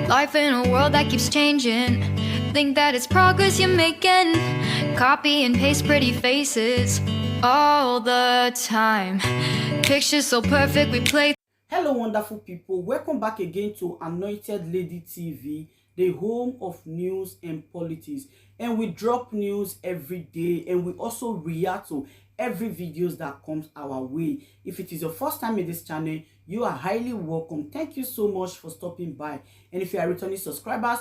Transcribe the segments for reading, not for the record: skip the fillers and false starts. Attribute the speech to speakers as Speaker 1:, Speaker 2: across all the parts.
Speaker 1: Life in a world that keeps changing. Think that it's progress you're making. Copy and paste pretty faces all the time. Pictures so perfect we play.
Speaker 2: Hello wonderful people, welcome back again to Anointed Lady TV, the home of news and politics. And we drop news every day, and we also react to every videos that comes our way. If it is your first time in this channel, you are highly welcome. Thank you so much for stopping by. And if you are returning subscribers,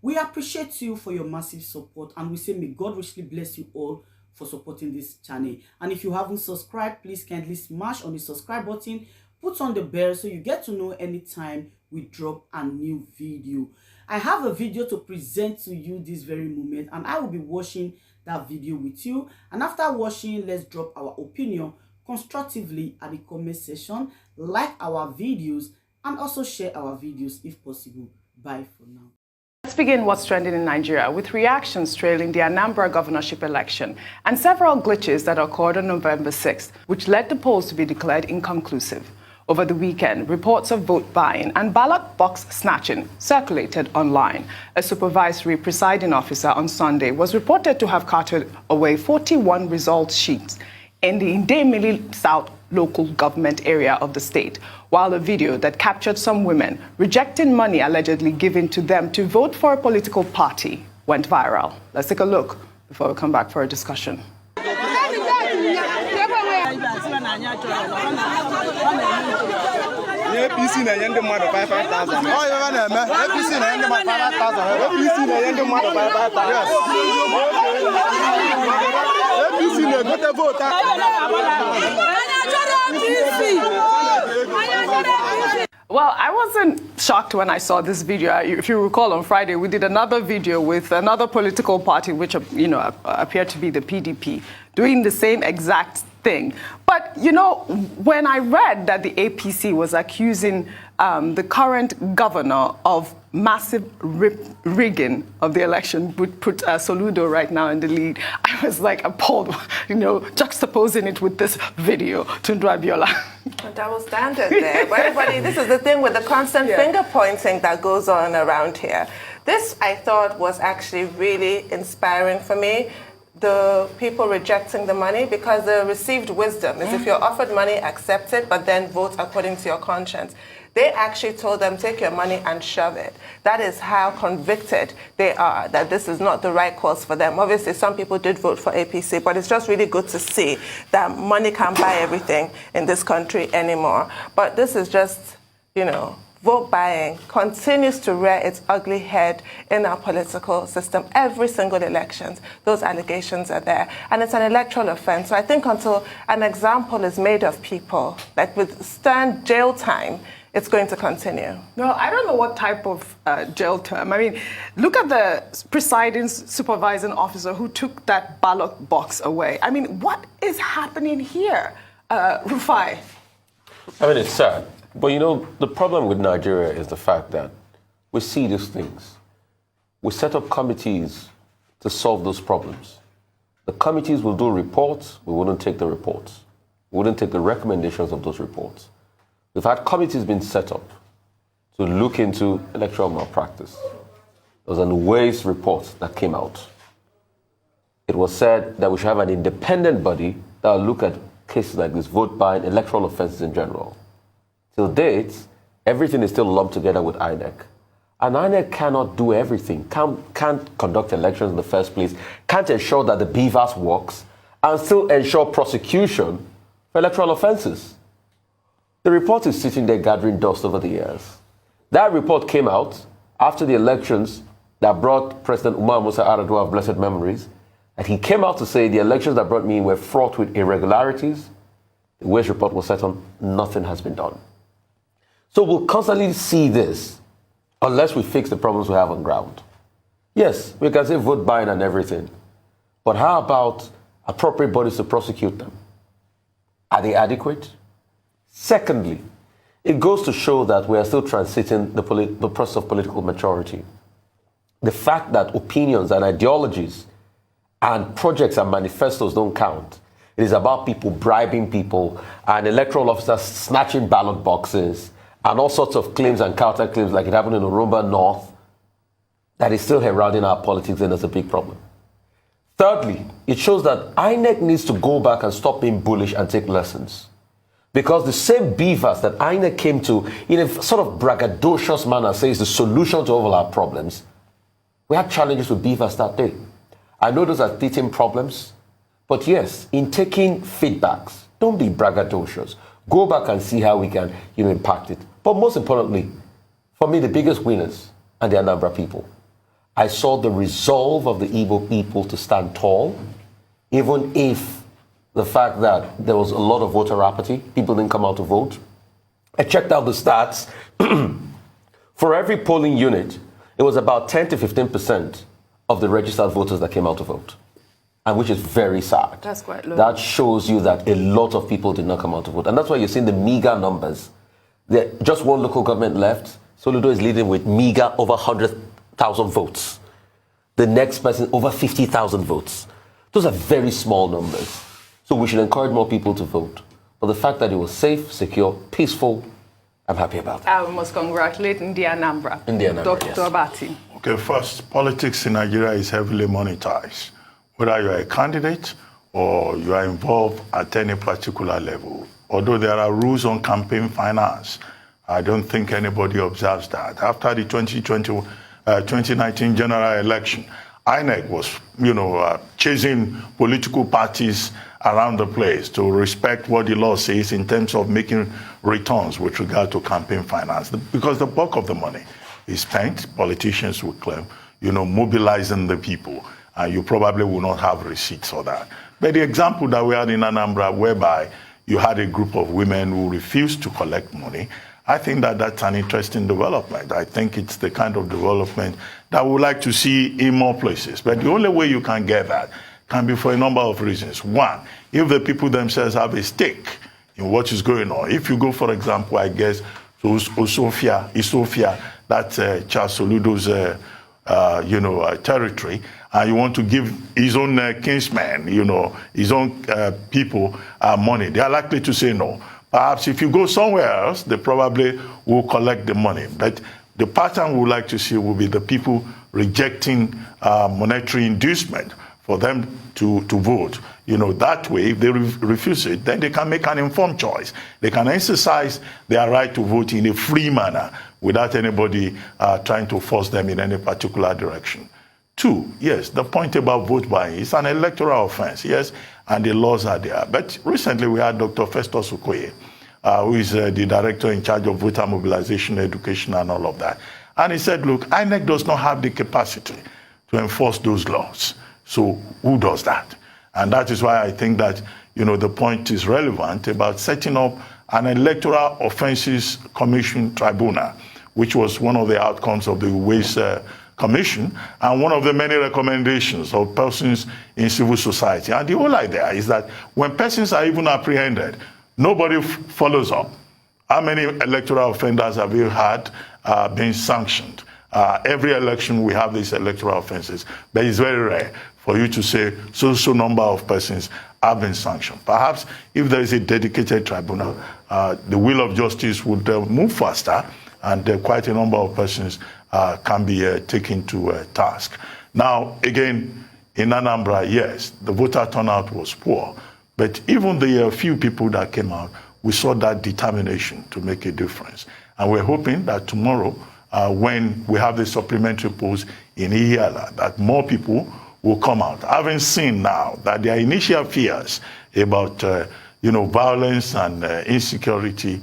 Speaker 2: we appreciate you for your massive support, and we say may God richly bless you all for supporting this channel. And if you haven't subscribed, please kindly smash on the subscribe button, put on the bell so you get to know anytime we drop a new video. I have a video to present to you this very moment, and I will be watching that video with you. And after watching, let's drop our opinion constructively at the comment section, like our videos, and also share our videos if possible. Bye for now.
Speaker 3: Let's begin what's trending in Nigeria with reactions trailing the Anambra governorship election and several glitches that occurred on November 6th, which led the polls to be declared inconclusive. Over the weekend, reports of vote buying and ballot box snatching circulated online. A supervisory presiding officer on Sunday was reported to have carted away 41 result sheets in the Idemili South local government area of the state, while a video that captured some women rejecting money allegedly given to them to vote for a political party went viral. Let's take a look before we come back for a discussion.
Speaker 4: APC na yende mmadụ 5,000. Oh, you na-eme. APC na yende mmadụ 5,000. APC na yende mmadụ 5,000. Yes. APC na-egote vote.
Speaker 3: Well, I wasn't shocked when I saw this video. If you recall, on Friday, we did another video with another political party, which, appeared to be the PDP, doing the same exact thing. But, when I read that the APC was accusing the current governor of massive rigging of the election, would put Soludo right now in the lead, I was like appalled, juxtaposing it with this video, Tundra Biola.
Speaker 5: Double standard there. But everybody, this is the thing with the constant finger pointing that goes on around here. This, I thought, was actually really inspiring for me. The people rejecting the money, because the received wisdom is if you're offered money, accept it, but then vote according to your conscience. They actually told them, take your money and shove it. That is how convicted they are, that this is not the right course for them. Obviously, some people did vote for APC, but it's just really good to see that money can't buy everything in this country anymore. But this is just, vote buying continues to rear its ugly head in our political system. Every single election, those allegations are there. And it's an electoral offense. So I think until an example is made of people, like with stern jail time, it's going to continue.
Speaker 3: No, I don't know what type of jail term. I mean, look at the presiding supervising officer who took that ballot box away. I mean, what is happening here, Rufai?
Speaker 6: I mean, it's sad. But the problem with Nigeria is the fact that we see these things. We set up committees to solve those problems. The committees will do reports, we wouldn't take the reports. We wouldn't take the recommendations of those reports. We've had committees being set up to look into electoral malpractice. There was a waste report that came out. It was said that we should have an independent body that will look at cases like this, vote buying, electoral offenses in general. Till date, everything is still lumped together with INEC. And INEC cannot do everything, can't conduct elections in the first place, can't ensure that the BVAS works, and still ensure prosecution for electoral offenses. The report is sitting there gathering dust over the years. That report came out after the elections that brought President Umar Musa Yar'Adua of blessed memories, and he came out to say the elections that brought me in were fraught with irregularities. The waste report was set on, nothing has been done. So we'll constantly see this unless we fix the problems we have on ground. Yes, we can say vote buying and everything, but how about appropriate bodies to prosecute them? Are they adequate? Secondly, it goes to show that we are still transiting the process of political maturity. The fact that opinions and ideologies and projects and manifestos don't count. It is about people bribing people and electoral officers snatching ballot boxes and all sorts of claims and counterclaims like it happened in Anambra North, that is still heralding our politics, and that's a big problem. Thirdly, it shows that INEC needs to go back and stop being bullish and take lessons. Because the same beavers that INEC came to in a sort of braggadocious manner says the solution to all our problems, we had challenges with beavers that day. I know those are teething problems, but yes, in taking feedbacks, don't be braggadocious. Go back and see how we can impact it. But most importantly, for me, the biggest winners are the Anambra people. I saw the resolve of the Igbo people to stand tall, even if the fact that there was a lot of voter apathy, people didn't come out to vote. I checked out the stats. For every polling unit, it was about 10 to 15% of the registered voters that came out to vote, and which is very sad.
Speaker 3: That's quite low.
Speaker 6: That shows you that a lot of people did not come out to vote. And that's why you're seeing the meager numbers. Just one local government left. Soludo is leading with meager over 100,000 votes. The next person, over 50,000 votes. Those are very small numbers. So we should encourage more people to vote. But the fact that it was safe, secure, peaceful, I'm happy about that.
Speaker 3: I must congratulate the Anambra.
Speaker 6: Anambra,
Speaker 3: Dr. Abati.
Speaker 7: Okay, first, politics in Nigeria is heavily monetized. Whether you are a candidate or you are involved at any particular level. Although there are rules on campaign finance, I don't think anybody observes that. After the 2019 general election, INEC was, chasing political parties around the place to respect what the law says in terms of making returns with regard to campaign finance. Because the bulk of the money is spent, politicians will claim, mobilizing the people. You probably will not have receipts for that. But the example that we had in Anambra, whereby you had a group of women who refused to collect money, I think that that's an interesting development. I think it's the kind of development that we would like to see in more places. But the only way you can get that can be for a number of reasons. One, if the people themselves have a stake in what is going on. If you go, for example, I guess, to Isofia, that's Charles Soludo's territory, and you want to give his own kinsmen, his own people money, they are likely to say no. Perhaps if you go somewhere else, they probably will collect the money. But the pattern we would like to see will be the people rejecting monetary inducement for them to vote. That way, if they refuse it, then they can make an informed choice. They can exercise their right to vote in a free manner without anybody trying to force them in any particular direction. Two, yes, the point about vote buying is an electoral offense, yes, and the laws are there. But recently we had Dr. Festus Okoye, who is the director in charge of voter mobilization, education, and all of that. And he said, look, INEC does not have the capacity to enforce those laws. So who does that? And that is why I think that, the point is relevant about setting up an electoral offenses commission tribunal, which was one of the outcomes of the Ways Commission and one of the many recommendations of persons in civil society. And the whole idea is that when persons are even apprehended, nobody follows up. How many electoral offenders have you had being sanctioned? Every election we have these electoral offenses, but it's very rare for you to say so number of persons have been sanctioned. Perhaps if there is a dedicated tribunal, the wheel of justice would move faster, and quite a number of persons can be taken to task. Now, again, in Anambra, yes, the voter turnout was poor, but even the few people that came out, we saw that determination to make a difference. And we're hoping that tomorrow, when we have the supplementary polls in Ihiala, that more people will come out. Having seen now that their initial fears about violence and insecurity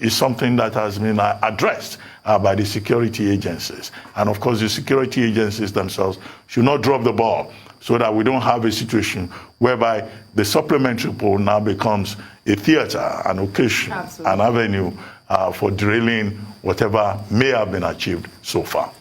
Speaker 7: is something that has been addressed by the security agencies. And of course, the security agencies themselves should not drop the ball so that we don't have a situation whereby the supplementary poll now becomes a theater, an occasion, an avenue for derailing whatever may have been achieved so far.